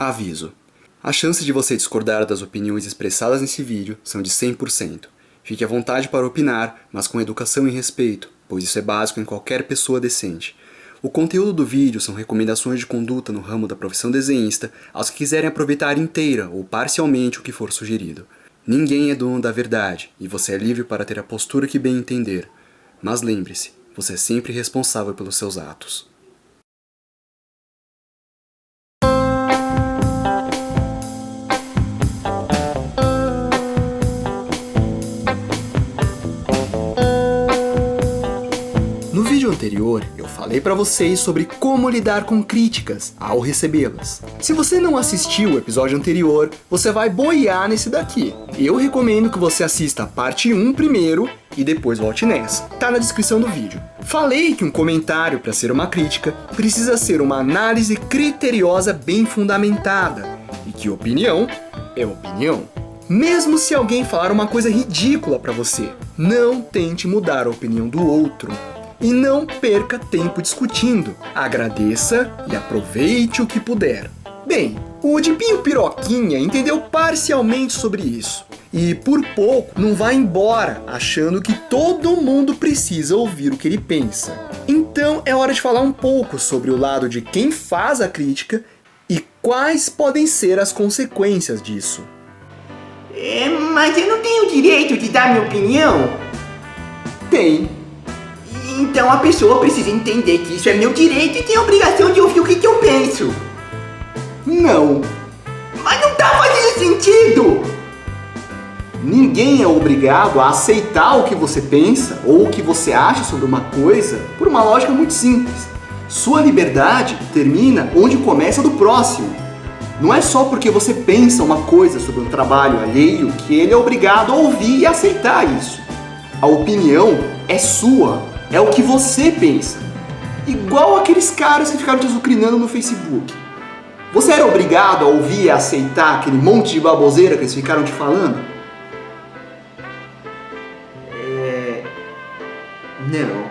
Aviso: as chances de você discordar das opiniões expressadas nesse vídeo são de 100%. Fique à vontade para opinar, mas com educação e respeito, pois isso é básico em qualquer pessoa decente. O conteúdo do vídeo são recomendações de conduta no ramo da profissão desenhista aos que quiserem aproveitar inteira ou parcialmente o que for sugerido. Ninguém é dono da verdade e você é livre para ter a postura que bem entender. Mas lembre-se, você é sempre responsável pelos seus atos. No vídeo anterior, eu falei pra vocês sobre como lidar com críticas ao recebê-las. Se você não assistiu o episódio anterior, você vai boiar nesse daqui. Eu recomendo que você assista a parte 1 primeiro e depois volte nessa. Tá na descrição do vídeo. Falei que um comentário, para ser uma crítica, precisa ser uma análise criteriosa bem fundamentada e que opinião é opinião. Mesmo se alguém falar uma coisa ridícula pra você, não tente mudar a opinião do outro. E não perca tempo discutindo. Agradeça e aproveite o que puder. Bem, o Dipinho Piroquinha entendeu parcialmente sobre isso. E por pouco não vai embora achando que todo mundo precisa ouvir o que ele pensa. Então é hora de falar um pouco sobre o lado de quem faz a crítica e quais podem ser as consequências disso. Mas eu não tenho o direito de dar minha opinião? Tem. Então a pessoa precisa entender que isso é meu direito e tem a obrigação de ouvir o que eu penso. Não. Mas não tá fazendo sentido! Ninguém é obrigado a aceitar o que você pensa ou o que você acha sobre uma coisa por uma lógica muito simples. Sua liberdade termina onde começa a do próximo. Não é só porque você pensa uma coisa sobre um trabalho alheio que ele é obrigado a ouvir e aceitar isso. A opinião é sua. É o que você pensa. Igual aqueles caras que ficaram te azucrinando no Facebook. Você era obrigado a ouvir e aceitar aquele monte de baboseira que eles ficaram te falando? Não.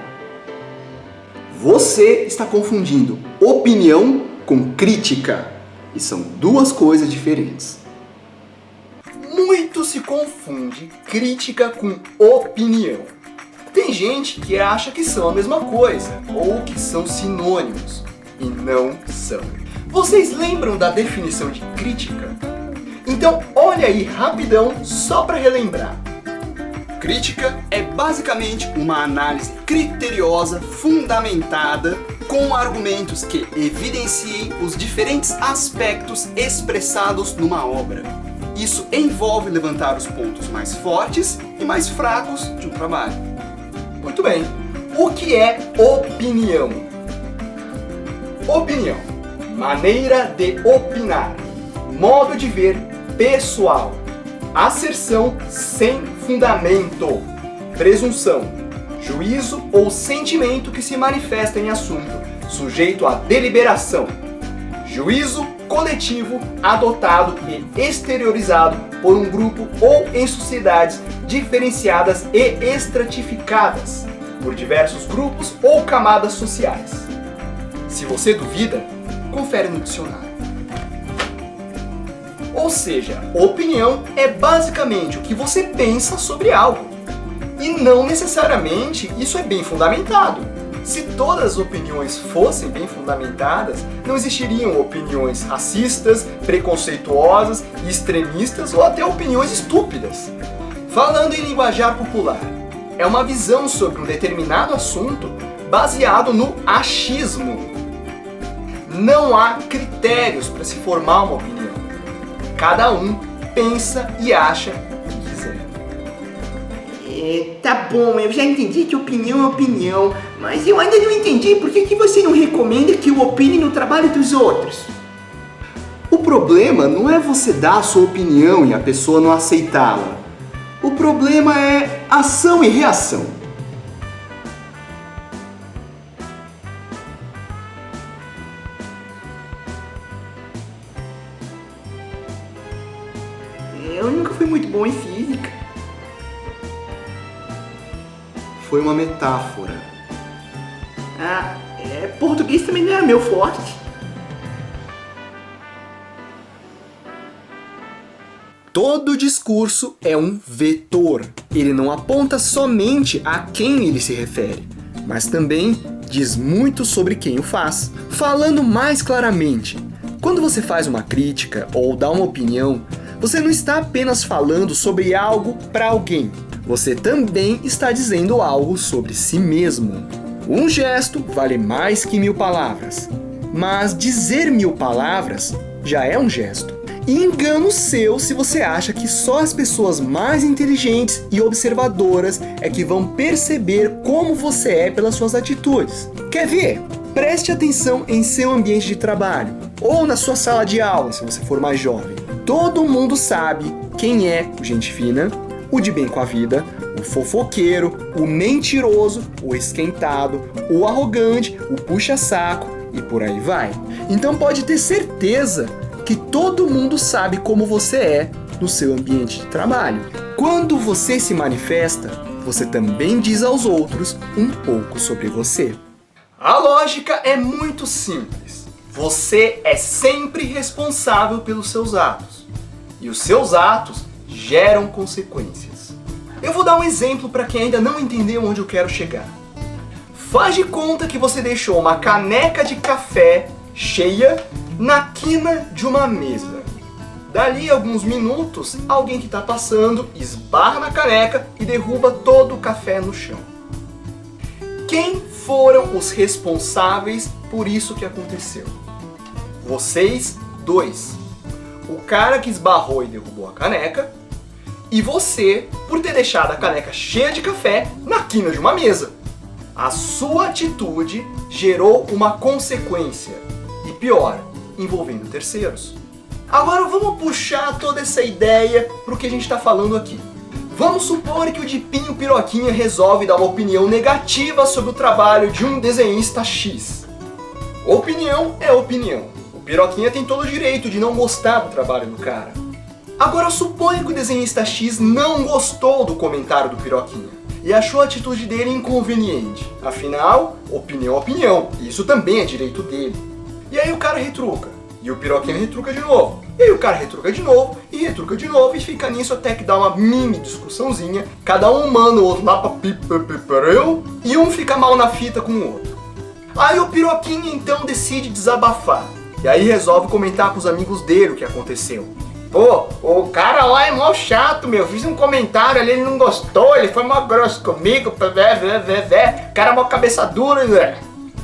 Você está confundindo opinião com crítica. E são duas coisas diferentes. Muito se confunde crítica com opinião. Tem gente que acha que são a mesma coisa, ou que são sinônimos, e não são. Vocês lembram da definição de crítica? Então olha aí rapidão, só para relembrar. Crítica é basicamente uma análise criteriosa, fundamentada, com argumentos que evidenciem os diferentes aspectos expressados numa obra. Isso envolve levantar os pontos mais fortes e mais fracos de um trabalho. Muito bem, o que é opinião? Opinião, maneira de opinar, modo de ver pessoal, asserção sem fundamento, presunção, juízo ou sentimento que se manifesta em assunto, sujeito à deliberação, juízo coletivo adotado e exteriorizado por um grupo ou em sociedades diferenciadas e estratificadas por diversos grupos ou camadas sociais. Se você duvida, confere no dicionário. Ou seja, opinião é basicamente o que você pensa sobre algo. E não necessariamente isso é bem fundamentado. Se todas as opiniões fossem bem fundamentadas, não existiriam opiniões racistas, preconceituosas, extremistas ou até opiniões estúpidas. Falando em linguajar popular, é uma visão sobre um determinado assunto baseado no achismo. Não há critérios para se formar uma opinião. Cada um pensa e acha o que quiser. Tá bom, eu já entendi que opinião é opinião, mas eu ainda não entendi por que você não recomenda que eu opine no trabalho dos outros. O problema não é você dar a sua opinião e a pessoa não aceitá-la. O problema é ação e reação. Eu nunca fui muito bom em física. Foi uma metáfora. Português também não é meu forte. Todo discurso é um vetor. Ele não aponta somente a quem ele se refere, mas também diz muito sobre quem o faz. Falando mais claramente, quando você faz uma crítica ou dá uma opinião, você não está apenas falando sobre algo para alguém. Você também está dizendo algo sobre si mesmo. Um gesto vale mais que 1000 palavras, mas dizer 1000 palavras já é um gesto. E engano seu se você acha que só as pessoas mais inteligentes e observadoras é que vão perceber como você é pelas suas atitudes. Quer ver? Preste atenção em seu ambiente de trabalho ou na sua sala de aula, se você for mais jovem. Todo mundo sabe quem é o gente fina, o de bem com a vida, o fofoqueiro, o mentiroso, o esquentado, o arrogante, o puxa-saco e por aí vai. Então pode ter certeza que todo mundo sabe como você é no seu ambiente de trabalho. Quando você se manifesta, você também diz aos outros um pouco sobre você. A lógica é muito simples. Você é sempre responsável pelos seus atos. E os seus atos geram consequências. Eu vou dar um exemplo para quem ainda não entendeu onde eu quero chegar. Faz de conta que você deixou uma caneca de café cheia na quina de uma mesa. Dali a alguns minutos, alguém que está passando esbarra na caneca e derruba todo o café no chão. Quem foram os responsáveis por isso que aconteceu? Vocês dois. O cara que esbarrou e derrubou a caneca e você por ter deixado a caneca cheia de café na quina de uma mesa. A sua atitude gerou uma consequência. E pior, envolvendo terceiros. Agora vamos puxar toda essa ideia para o que a gente está falando aqui. Vamos supor que o Dipinho Piroquinha resolve dar uma opinião negativa sobre o trabalho de um desenhista X. Opinião é opinião. O Piroquinha tem todo o direito de não gostar do trabalho do cara. Agora suponha que o desenhista X não gostou do comentário do Piroquinha e achou a atitude dele inconveniente. Afinal, opinião é opinião, e isso também é direito dele. E aí o cara retruca, e o Piroquinha retruca de novo. E aí o cara retruca de novo, e fica nisso até que dá uma mini discussãozinha. Cada um manda o outro lá pra pipareu, e um fica mal na fita com o outro. Aí o Piroquinha então decide desabafar. E aí resolve comentar pros amigos dele o que aconteceu. Pô, o cara lá é mó chato, meu. Fiz um comentário ali, ele não gostou, ele foi mó grosso comigo. Cara mó cabeça dura, velho.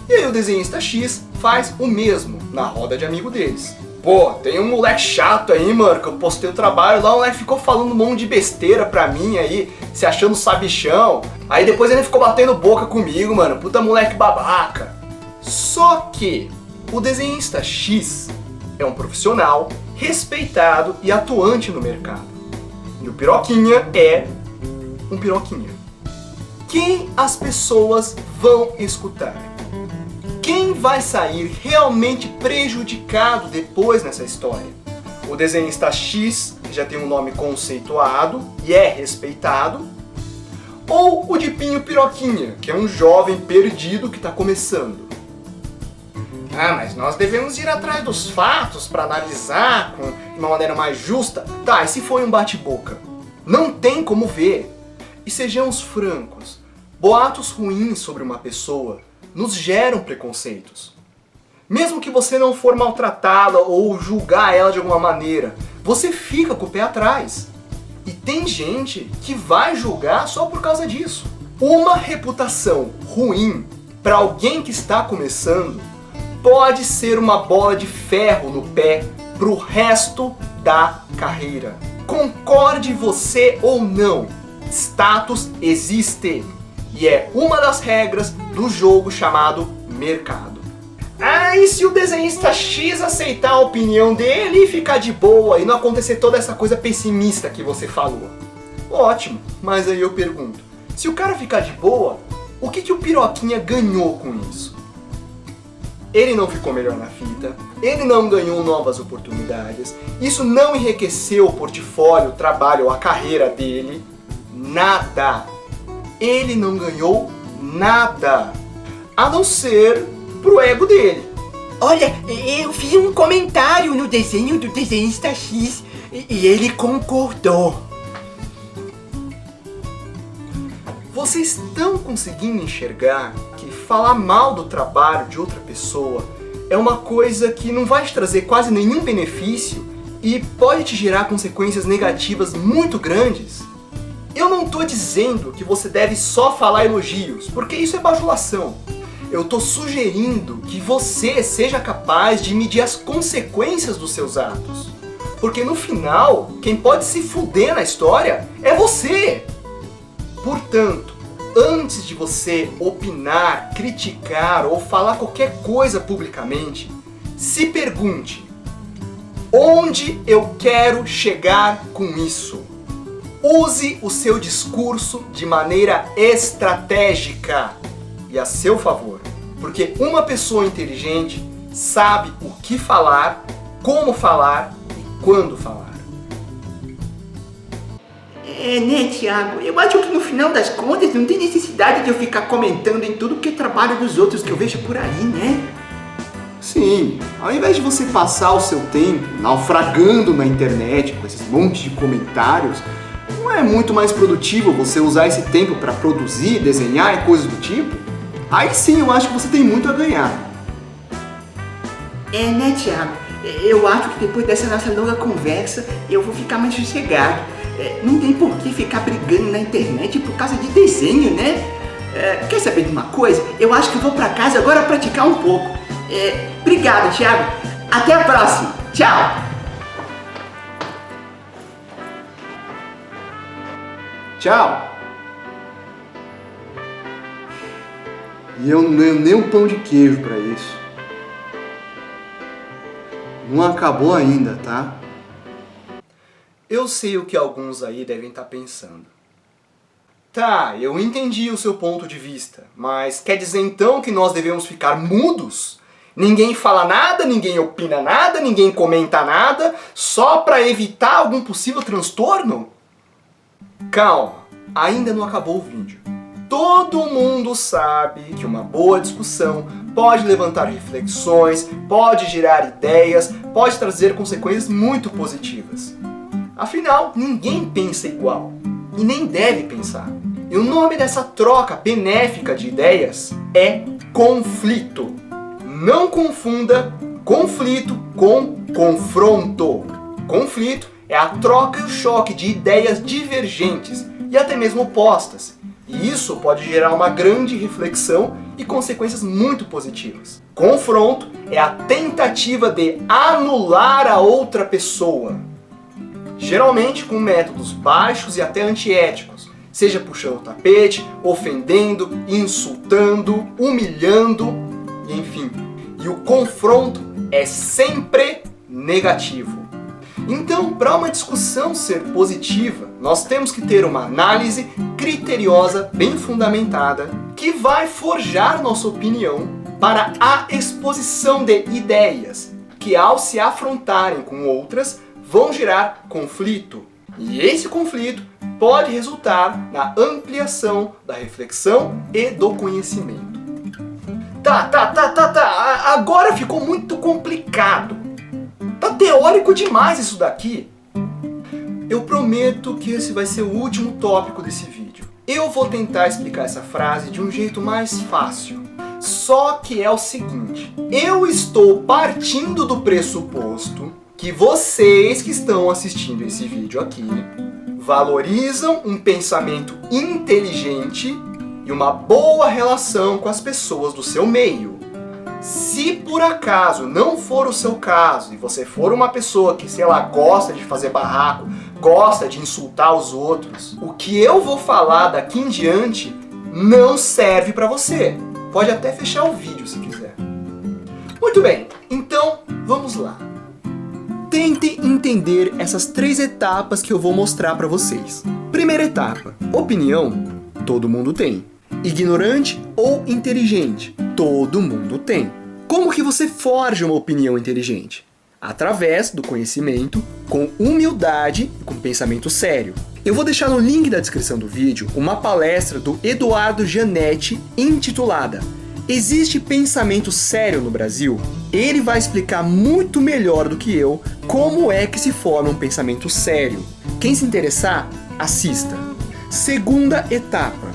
E aí o desenhista X faz o mesmo na roda de amigo deles. Pô, tem um moleque chato aí, mano, que eu postei o trabalho lá, o moleque ficou falando um monte de besteira pra mim aí, se achando sabichão. Aí depois ele ficou batendo boca comigo, mano, puta moleque babaca. Só que o desenhista X é um profissional respeitado e atuante no mercado. E o Piroquinha é um Piroquinha. Quem as pessoas vão escutar? Quem vai sair realmente prejudicado depois nessa história? O desenhista X, que já tem um nome conceituado e é respeitado, ou o Dipinho Piroquinha, que é um jovem perdido que está começando? Ah, mas nós devemos ir atrás dos fatos para analisar de uma maneira mais justa. Tá, e se foi um bate-boca? Não tem como ver. E sejamos francos, boatos ruins sobre uma pessoa nos geram preconceitos. Mesmo que você não for maltratá-la ou julgar ela de alguma maneira, você fica com o pé atrás. E tem gente que vai julgar só por causa disso. Uma reputação ruim para alguém que está começando pode ser uma bola de ferro no pé pro resto da carreira. Concorde você ou não, status existe. E é uma das regras do jogo chamado mercado. Ah, e se o desenhista X aceitar a opinião dele e ficar de boa e não acontecer toda essa coisa pessimista que você falou? Ótimo, mas aí eu pergunto, se o cara ficar de boa, o que o Piroquinha ganhou com isso? Ele não ficou melhor na fita, ele não ganhou novas oportunidades, isso não enriqueceu o portfólio, o trabalho ou a carreira dele, nada. Ele não ganhou nada, a não ser pro ego dele. Olha, eu fiz um comentário no desenho do desenhista X e ele concordou. Vocês estão conseguindo enxergar que falar mal do trabalho de outra pessoa é uma coisa que não vai te trazer quase nenhum benefício e pode te gerar consequências negativas muito grandes? Eu não estou dizendo que você deve só falar elogios, porque isso é bajulação. Eu estou sugerindo que você seja capaz de medir as consequências dos seus atos. Porque no final, quem pode se fuder na história é você! Portanto, antes de você opinar, criticar ou falar qualquer coisa publicamente, se pergunte: onde eu quero chegar com isso? Use o seu discurso de maneira estratégica e a seu favor, porque uma pessoa inteligente sabe o que falar, como falar e quando falar. Né, Thiago? Eu acho que no final das contas não tem necessidade de eu ficar comentando em tudo que é trabalho dos outros que eu vejo por aí, né? Sim, ao invés de você passar o seu tempo naufragando na internet com esses montes de comentários, não é muito mais produtivo você usar esse tempo para produzir, desenhar e coisas do tipo? Aí sim eu acho que você tem muito a ganhar. Né, Thiago? Eu acho que depois dessa nossa longa conversa eu vou ficar mais sossegado. Não tem por que ficar brigando na internet por causa de desenho, né? Quer saber de uma coisa? Eu acho que eu vou pra casa agora praticar um pouco. Obrigado, Thiago. Até a próxima. Tchau. Tchau. E eu não ganho nem um pão de queijo pra isso. Não acabou ainda, tá? Eu sei o que alguns aí devem estar pensando. Tá, eu entendi o seu ponto de vista, mas quer dizer então que nós devemos ficar mudos? Ninguém fala nada, ninguém opina nada, ninguém comenta nada, só para evitar algum possível transtorno? Calma, ainda não acabou o vídeo. Todo mundo sabe que uma boa discussão pode levantar reflexões, pode gerar ideias, pode trazer consequências muito positivas. Afinal, ninguém pensa igual e nem deve pensar. E o nome dessa troca benéfica de ideias é conflito. Não confunda conflito com confronto. Conflito é a troca e o choque de ideias divergentes e até mesmo opostas. E isso pode gerar uma grande reflexão e consequências muito positivas. Confronto é a tentativa de anular a outra pessoa. Geralmente com métodos baixos e até antiéticos, seja puxando o tapete, ofendendo, insultando, humilhando, enfim. E o confronto é sempre negativo. Então, para uma discussão ser positiva, nós temos que ter uma análise criteriosa, bem fundamentada, que vai forjar nossa opinião para a exposição de ideias, que ao se afrontarem com outras, vão gerar conflito. E esse conflito pode resultar na ampliação da reflexão e do conhecimento. Tá. Agora ficou muito complicado. Tá teórico demais isso daqui. Eu prometo que esse vai ser o último tópico desse vídeo. Eu vou tentar explicar essa frase de um jeito mais fácil. Só que é o seguinte: eu estou partindo do pressuposto que vocês que estão assistindo esse vídeo aqui valorizam um pensamento inteligente e uma boa relação com as pessoas do seu meio. Se por acaso não for o seu caso e você for uma pessoa que, sei lá, gosta de fazer barraco, gosta de insultar os outros, o que eu vou falar daqui em diante não serve pra você. Pode até fechar o vídeo se quiser. Muito bem, então vamos lá. Tente entender essas 3 etapas que eu vou mostrar pra vocês. Primeira etapa: opinião, todo mundo tem. Ignorante ou inteligente, todo mundo tem. Como que você forja uma opinião inteligente? Através do conhecimento, com humildade e com pensamento sério. Eu vou deixar no link da descrição do vídeo uma palestra do Eduardo Giannetti intitulada Existe pensamento sério no Brasil? Ele vai explicar muito melhor do que eu como é que se forma um pensamento sério. Quem se interessar, assista. Segunda etapa.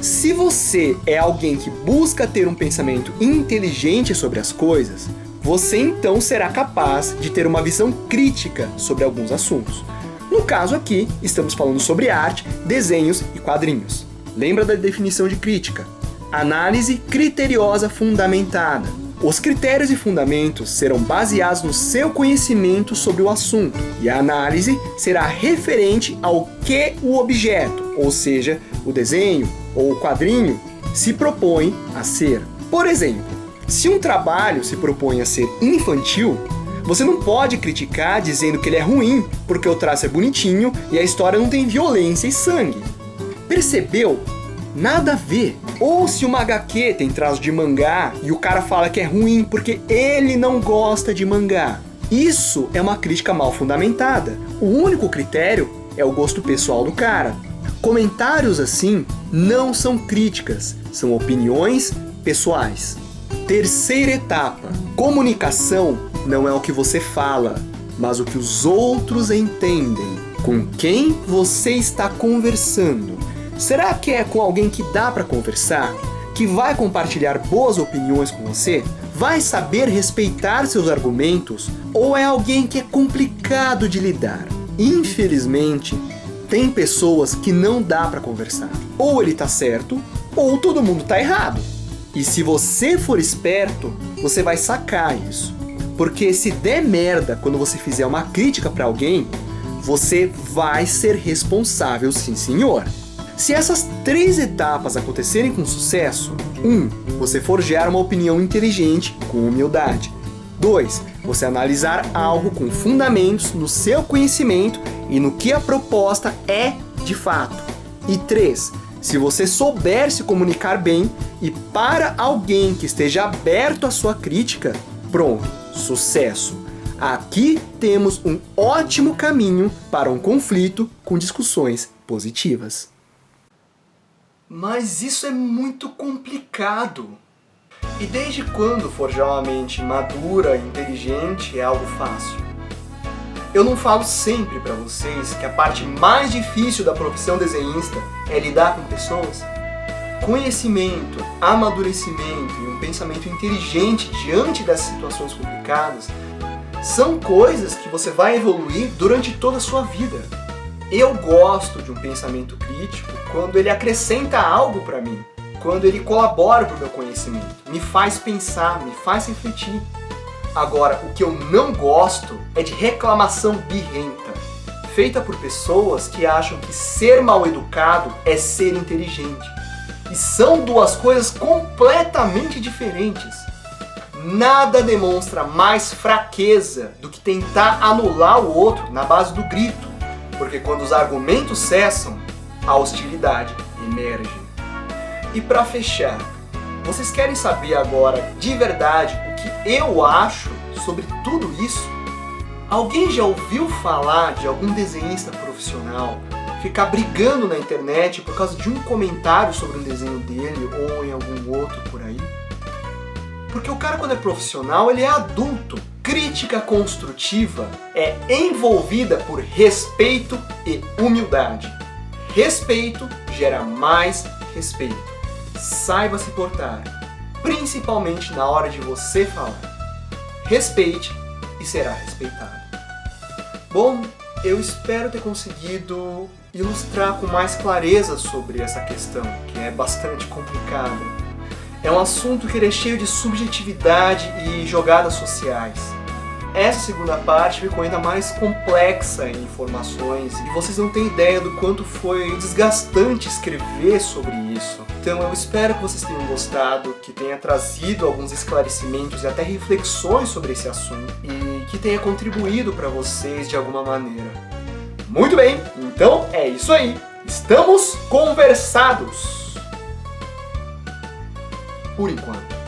Se você é alguém que busca ter um pensamento inteligente sobre as coisas, você então será capaz de ter uma visão crítica sobre alguns assuntos. No caso aqui, estamos falando sobre arte, desenhos e quadrinhos. Lembra da definição de crítica? Análise criteriosa fundamentada. Os critérios e fundamentos serão baseados no seu conhecimento sobre o assunto, e a análise será referente ao que o objeto, ou seja, o desenho ou o quadrinho, se propõe a ser. Por exemplo, se um trabalho se propõe a ser infantil, você não pode criticar dizendo que ele é ruim porque o traço é bonitinho e a história não tem violência e sangue. Percebeu? Nada a ver. Ou se uma HQ tem traço de mangá e o cara fala que é ruim porque ele não gosta de mangá. Isso é uma crítica mal fundamentada. O único critério é o gosto pessoal do cara. Comentários assim não são críticas, são opiniões pessoais. Terceira etapa. Comunicação não é o que você fala, mas o que os outros entendem. Com quem você está conversando? Será que é com alguém que dá para conversar? Que vai compartilhar boas opiniões com você? Vai saber respeitar seus argumentos? Ou é alguém que é complicado de lidar? Infelizmente, tem pessoas que não dá para conversar. Ou ele tá certo, ou todo mundo tá errado. E se você for esperto, você vai sacar isso. Porque se der merda quando você fizer uma crítica para alguém, você vai ser responsável, sim senhor. Se essas 3 etapas acontecerem com sucesso: 1. Você forjar uma opinião inteligente com humildade. 2. Você analisar algo com fundamentos no seu conhecimento e no que a proposta é de fato. E 3. Se você souber se comunicar bem e para alguém que esteja aberto à sua crítica, pronto, sucesso! Aqui temos um ótimo caminho para um conflito com discussões positivas. Mas isso é muito complicado. E desde quando forjar uma mente madura e inteligente é algo fácil? Eu não falo sempre para vocês que a parte mais difícil da profissão desenhista é lidar com pessoas? Conhecimento, amadurecimento e um pensamento inteligente diante das situações complicadas são coisas que você vai evoluir durante toda a sua vida. Eu gosto de um pensamento crítico quando ele acrescenta algo para mim, quando ele colabora para o meu conhecimento, me faz pensar, me faz refletir. Agora, o que eu não gosto é de reclamação birrenta, feita por pessoas que acham que ser mal educado é ser inteligente. E são duas coisas completamente diferentes. Nada demonstra mais fraqueza do que tentar anular o outro na base do grito. Porque quando os argumentos cessam, a hostilidade emerge. E para fechar, vocês querem saber agora de verdade o que eu acho sobre tudo isso? Alguém já ouviu falar de algum desenhista profissional ficar brigando na internet por causa de um comentário sobre um desenho dele ou em algum outro por aí? Porque o cara, quando é profissional, ele é adulto. Crítica construtiva é envolvida por respeito e humildade. Respeito gera mais respeito. Saiba se portar, principalmente na hora de você falar. Respeite e será respeitado. Bom, eu espero ter conseguido ilustrar com mais clareza sobre essa questão, que é bastante complicada. É um assunto que é cheio de subjetividade e jogadas sociais. Essa segunda parte ficou ainda mais complexa em informações e vocês não têm ideia do quanto foi desgastante escrever sobre isso. Então eu espero que vocês tenham gostado, que tenha trazido alguns esclarecimentos e até reflexões sobre esse assunto e que tenha contribuído para vocês de alguma maneira. Muito bem, então é isso aí. Estamos conversados! Por enquanto.